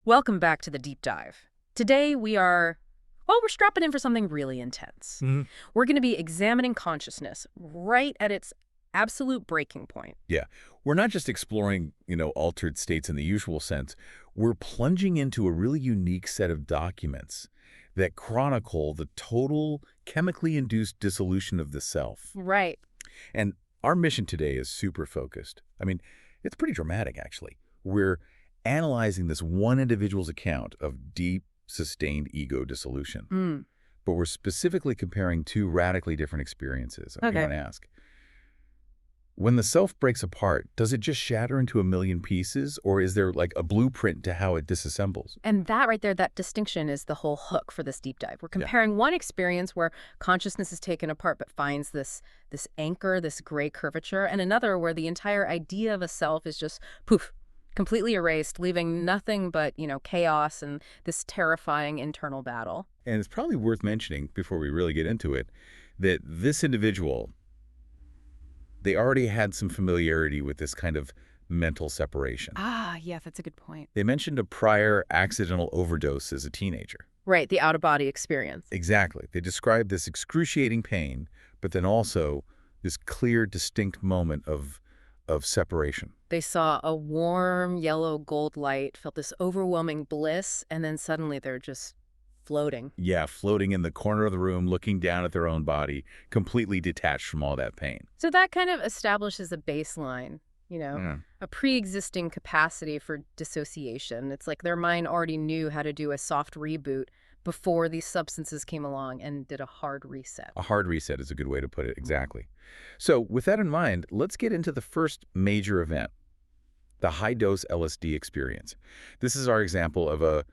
Welcome back to the deep dive. Today we're strapping in for something really intense. We're going to be examining consciousness right at its absolute breaking point. Yeah, we're not just exploring, altered states in the usual sense. We're plunging into a really unique set of documents that chronicle the total chemically induced dissolution of the self. Right. And our mission today is super focused. I mean, it's pretty dramatic, actually. We're analyzing this one individual's account of deep, sustained ego dissolution. But we're specifically comparing two radically different experiences. Okay. You want to ask, when the self breaks apart, does it just shatter into a million pieces, or is there like a blueprint to how it disassembles? And that right there, that distinction is the whole hook for this deep dive. We're comparing one experience where consciousness is taken apart but finds this anchor, this gray curvature, and another where the entire idea of a self is just poof, completely erased, leaving nothing but, chaos and this terrifying internal battle. And it's probably worth mentioning, before we really get into it, that this individual, they already had some familiarity with this kind of mental separation. Ah, yeah, that's a good point. They mentioned a prior accidental overdose as a teenager. Right, the out-of-body experience. Exactly. They described this excruciating pain, but then also this clear, distinct moment of separation. They saw a warm yellow gold light, felt this overwhelming bliss, and then suddenly they're just floating. Yeah, floating in the corner of the room, looking down at their own body, completely detached from all that pain. So that kind of establishes a baseline, a pre-existing capacity for dissociation. It's like their mind already knew how to do a soft reboot before these substances came along and did a hard reset. A hard reset is a good way to put it, exactly. So with that in mind, let's get into the first major event, the high-dose LSD experience. This is our example of a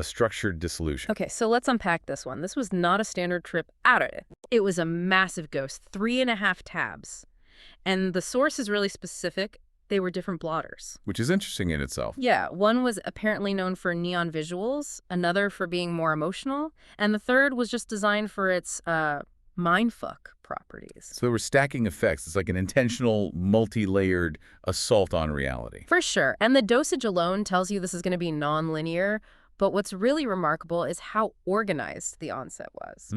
structured dissolution. Okay, so let's unpack this one. This was not a standard trip out of it. It was a massive dose, 3.5 tabs. And the source is really specific. They were different blotters. Which is interesting in itself. Yeah, one was apparently known for neon visuals, another for being more emotional, and the third was just designed for its mindfuck properties. So there were stacking effects. It's like an intentional, multi-layered assault on reality. For sure. And the dosage alone tells you this is going to be non-linear, but what's really remarkable is how organized the onset was.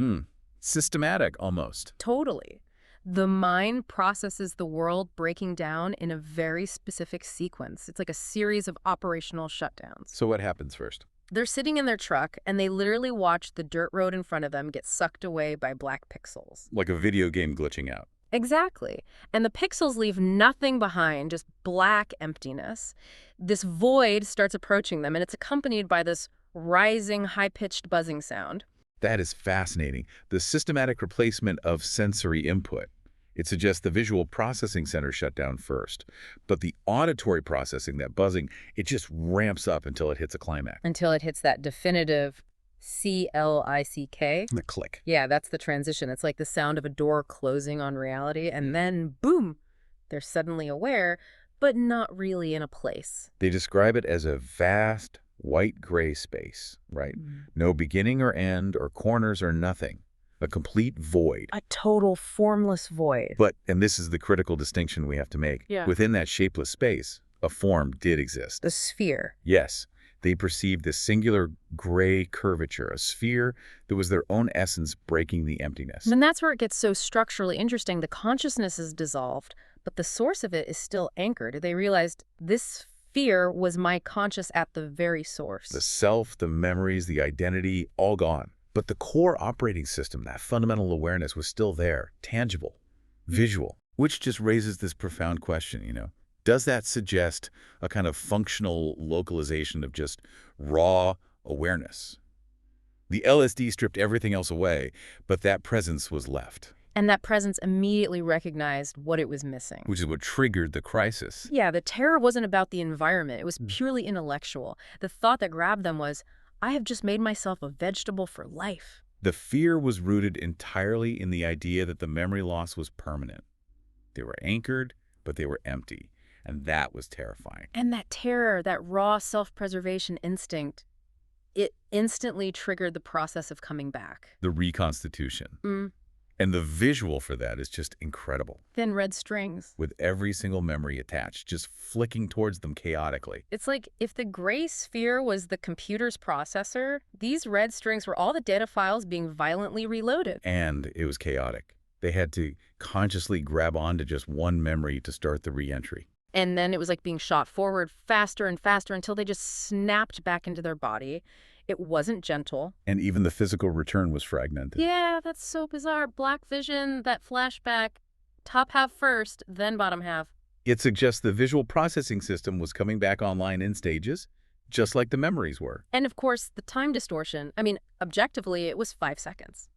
Systematic, almost. Totally. The mind processes the world breaking down in a very specific sequence. It's like a series of operational shutdowns. So what happens first? They're sitting in their truck, and they literally watch the dirt road in front of them get sucked away by black pixels. Like a video game glitching out. Exactly. And the pixels leave nothing behind, just black emptiness. This void starts approaching them, and it's accompanied by this rising, high-pitched buzzing sound. That is fascinating. The systematic replacement of sensory input. It suggests the visual processing center shut down first. But the auditory processing, that buzzing, it just ramps up until it hits a climax. Until it hits that definitive C-L-I-C-K. The click. Yeah, that's the transition. It's like the sound of a door closing on reality, and then, boom, they're suddenly aware, but not really in a place. They describe it as a vast, white-gray space, right? No beginning or end or corners or nothing. A complete void. A total formless void. But, and this is the critical distinction we have to make, within that shapeless space, a form did exist. The sphere. Yes. They perceived this singular gray curvature, a sphere that was their own essence breaking the emptiness. And that's where it gets so structurally interesting. The consciousness is dissolved, but the source of it is still anchored. They realized this sphere was my conscious at the very source. The self, the memories, the identity, all gone. But the core operating system, that fundamental awareness, was still there, tangible, visual, which just raises this profound question, Does that suggest a kind of functional localization of just raw awareness? The LSD stripped everything else away, but that presence was left. And that presence immediately recognized what it was missing. Which is what triggered the crisis. Yeah, the terror wasn't about the environment. It was purely intellectual. The thought that grabbed them was, I have just made myself a vegetable for life. The fear was rooted entirely in the idea that the memory loss was permanent. They were anchored, but they were empty. And that was terrifying. And that terror, that raw self-preservation instinct, it instantly triggered the process of coming back. The reconstitution. And the visual for that is just incredible, Thin red strings. with every single memory attached, just flicking towards them chaotically. It's like if the gray sphere was the computer's processor, these red strings were all the data files being violently reloaded. And it was chaotic. They had to consciously grab onto just one memory to start the re-entry. And then it was like being shot forward faster and faster until they just snapped back into their body. It wasn't gentle. And even the physical return was fragmented. Yeah, that's so bizarre. Black vision, that flashback, top half first, then bottom half. It suggests the visual processing system was coming back online in stages, just like the memories were. And of course, the time distortion. I mean, objectively, it was 5 seconds.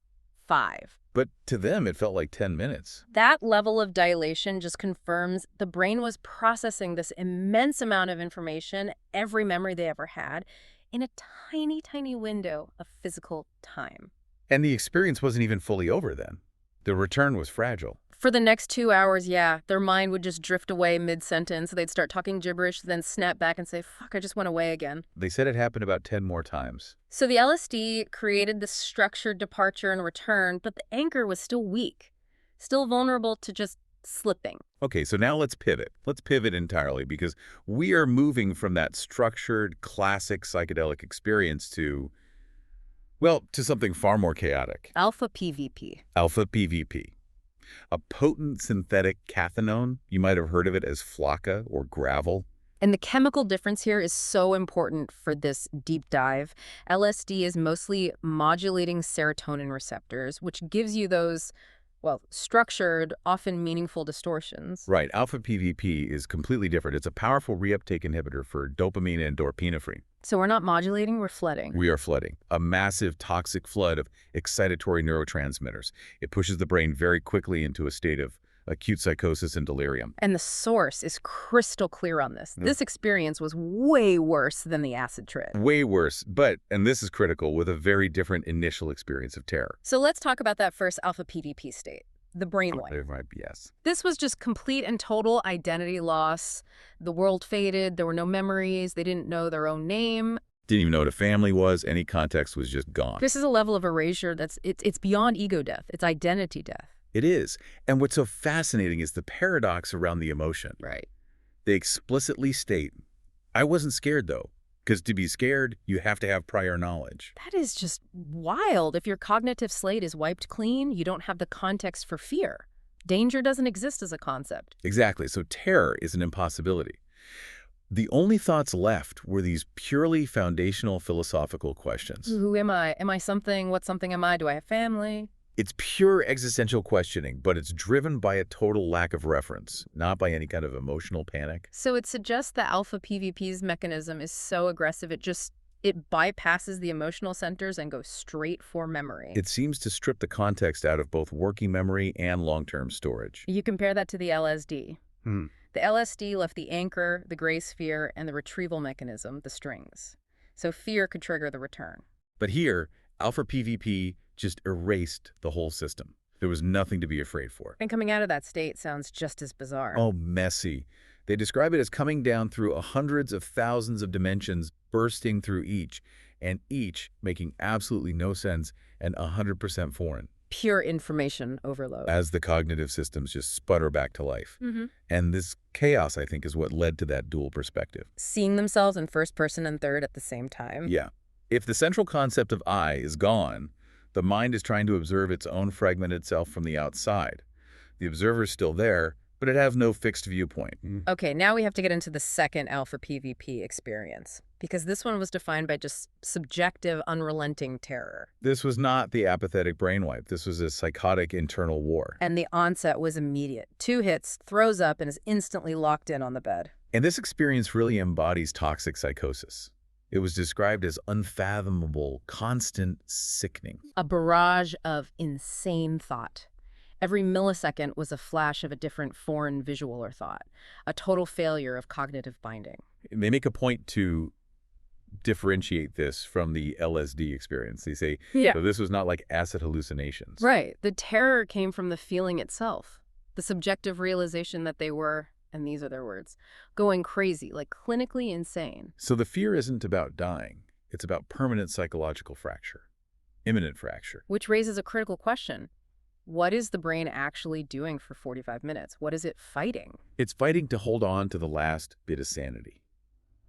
5. But to them, it felt like 10 minutes. That level of dilation just confirms the brain was processing this immense amount of information, every memory they ever had, in a tiny, tiny window of physical time. And the experience wasn't even fully over then. The return was fragile. For the next 2 hours, yeah, their mind would just drift away mid-sentence. They'd start talking gibberish, then snap back and say, fuck, I just went away again. They said it happened about 10 more times. So the LSD created this structured departure and return, but the anchor was still weak, still vulnerable to just slipping. Okay, so now let's pivot. Let's pivot entirely because we are moving from that structured, classic psychedelic experience to, well, to something far more chaotic. Alpha PVP. Alpha PVP. A potent synthetic cathinone. You might have heard of it as flocka or gravel. And the chemical difference here is so important for this deep dive. LSD is mostly modulating serotonin receptors, which gives you those, well, structured, often meaningful distortions. Right. Alpha PVP is completely different. It's a powerful reuptake inhibitor for dopamine and norepinephrine. So we're not modulating, we're flooding. We are flooding. A massive toxic flood of excitatory neurotransmitters. It pushes the brain very quickly into a state of acute psychosis and delirium. And the source is crystal clear on this. This experience was way worse than the acid trip. Way worse, but, and this is critical, with a very different initial experience of terror. So let's talk about that first alpha PVP state, the brain wipe. Yes. This was just complete and total identity loss. The world faded, there were no memories, they didn't know their own name. Didn't even know what a family was. Any context was just gone. This is a level of erasure it's beyond ego death, it's identity death. It is. And what's so fascinating is the paradox around the emotion. Right. They explicitly state, I wasn't scared though, because to be scared, you have to have prior knowledge. That is just wild. If your cognitive slate is wiped clean, you don't have the context for fear. Danger doesn't exist as a concept. Exactly. So terror is an impossibility. The only thoughts left were these purely foundational philosophical questions. Who am I? Am I something? What something am I? Do I have family? It's pure existential questioning, but it's driven by a total lack of reference, not by any kind of emotional panic. So it suggests the alpha PVP's mechanism is so aggressive, it bypasses the emotional centers and goes straight for memory. It seems to strip the context out of both working memory and long-term storage. You compare that to the LSD. Hmm. The LSD left the anchor, the gray sphere, and the retrieval mechanism, the strings. So fear could trigger the return. But here, alpha PVP just erased the whole system. There was nothing to be afraid for. And coming out of that state sounds just as bizarre. Oh, messy. They describe it as coming down through hundreds of thousands of dimensions, bursting through each, and each making absolutely no sense and 100% foreign. Pure information overload. As the cognitive systems just sputter back to life. And this chaos, I think, is what led to that dual perspective. Seeing themselves in first person and third at the same time. Yeah. If the central concept of I is gone, the mind is trying to observe its own fragmented self from the outside. The observer's still there, but it has no fixed viewpoint. Okay, now we have to get into the second alpha PVP experience, because this one was defined by just subjective, unrelenting terror. This was not the apathetic brainwipe. This was a psychotic internal war. And the onset was immediate. 2 hits, throws up, and is instantly locked in on the bed. And this experience really embodies toxic psychosis. It was described as unfathomable, constant sickening. A barrage of insane thought. Every millisecond was a flash of a different foreign visual or thought. A total failure of cognitive binding. They make a point to differentiate this from the LSD experience. They say, so this was not like acid hallucinations. Right. The terror came from the feeling itself. The subjective realization that they were, and these are their words, going crazy, like clinically insane. So the fear isn't about dying. It's about permanent psychological fracture, imminent fracture. Which raises a critical question. What is the brain actually doing for 45 minutes? What is it fighting? It's fighting to hold on to the last bit of sanity.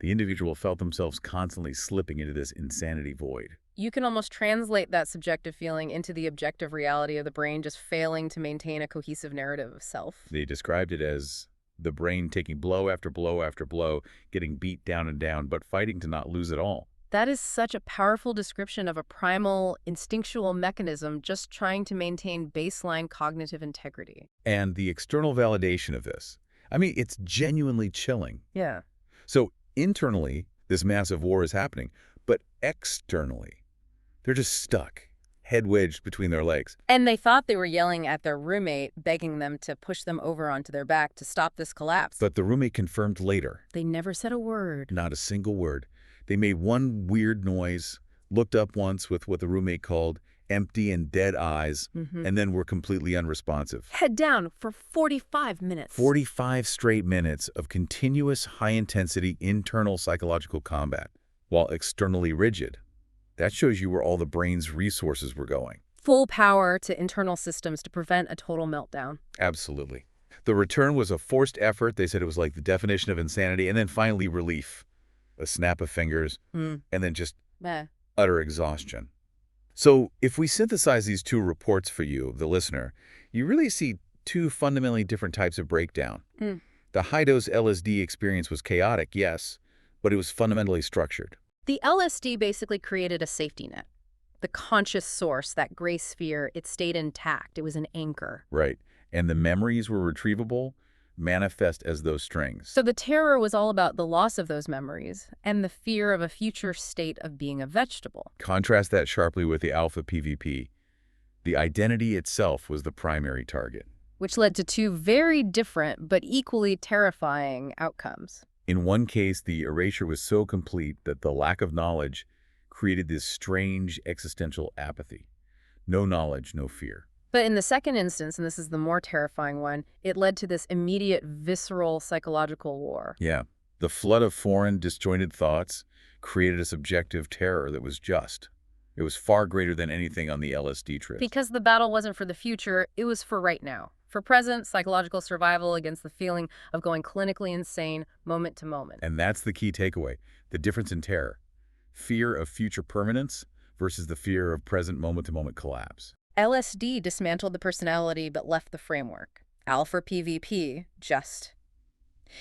The individual felt themselves constantly slipping into this insanity void. You can almost translate that subjective feeling into the objective reality of the brain just failing to maintain a cohesive narrative of self. They described it as the brain taking blow after blow after blow, getting beat down and down, but fighting to not lose it all. That is such a powerful description of a primal, instinctual mechanism just trying to maintain baseline cognitive integrity. And the external validation of this, I mean, it's genuinely chilling. Yeah. So internally, this massive war is happening, but externally, they're just stuck, head wedged between their legs. And they thought they were yelling at their roommate, begging them to push them over onto their back to stop this collapse. But the roommate confirmed later. They never said a word. Not a single word. They made one weird noise, looked up once with what the roommate called empty and dead eyes, and then were completely unresponsive. Head down for 45 minutes. 45 straight minutes of continuous high-intensity internal psychological combat, while externally rigid. That shows you where all the brain's resources were going. Full power to internal systems to prevent a total meltdown. Absolutely. The return was a forced effort. They said it was like the definition of insanity, and then finally relief. A snap of fingers, and then just utter exhaustion. So if we synthesize these two reports for you, the listener, you really see two fundamentally different types of breakdown. The high-dose LSD experience was chaotic, yes, but it was fundamentally structured. The LSD basically created a safety net. The conscious source, that gray sphere, it stayed intact. It was an anchor. Right. And the memories were retrievable, manifest as those strings. So the terror was all about the loss of those memories and the fear of a future state of being a vegetable. Contrast that sharply with the alpha PVP. The identity itself was the primary target, Which led to two very different but equally terrifying outcomes. In one case, the erasure was so complete that the lack of knowledge created this strange existential apathy. No knowledge, no fear. But in the second instance, and this is the more terrifying one, it led to this immediate, visceral psychological war. Yeah. The flood of foreign, disjointed thoughts created a subjective terror that was just. It was far greater than anything on the LSD trip. Because the battle wasn't for the future, it was for right now. For present, psychological survival against the feeling of going clinically insane moment to moment. And that's the key takeaway, the difference in terror. Fear of future permanence versus the fear of present moment-to-moment collapse. LSD dismantled the personality but left the framework. Alpha PVP, just.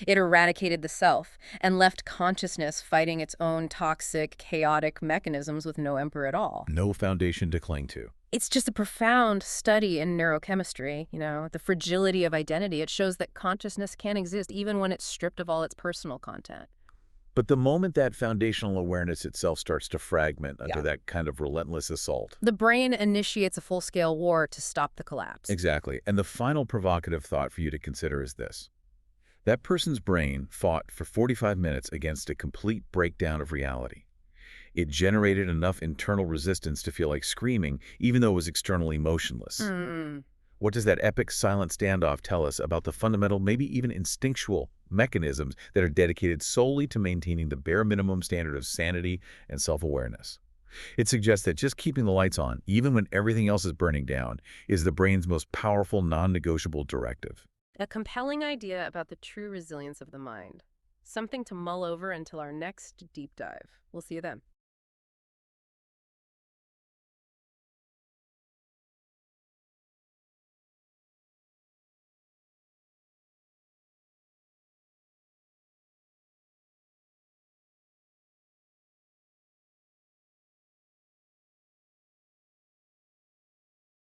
It eradicated the self and left consciousness fighting its own toxic, chaotic mechanisms with no emperor at all. No foundation to cling to. It's just a profound study in neurochemistry, the fragility of identity. It shows that consciousness can exist even when it's stripped of all its personal content. But the moment that foundational awareness itself starts to fragment under that kind of relentless assault. The brain initiates a full-scale war to stop the collapse. Exactly. And the final provocative thought for you to consider is this. That person's brain fought for 45 minutes against a complete breakdown of reality. It generated enough internal resistance to feel like screaming, even though it was externally motionless. What does that epic silent standoff tell us about the fundamental, maybe even instinctual mechanisms that are dedicated solely to maintaining the bare minimum standard of sanity and self-awareness? It suggests that just keeping the lights on, even when everything else is burning down, is the brain's most powerful, non-negotiable directive. A compelling idea about the true resilience of the mind. Something to mull over until our next deep dive. We'll see you then.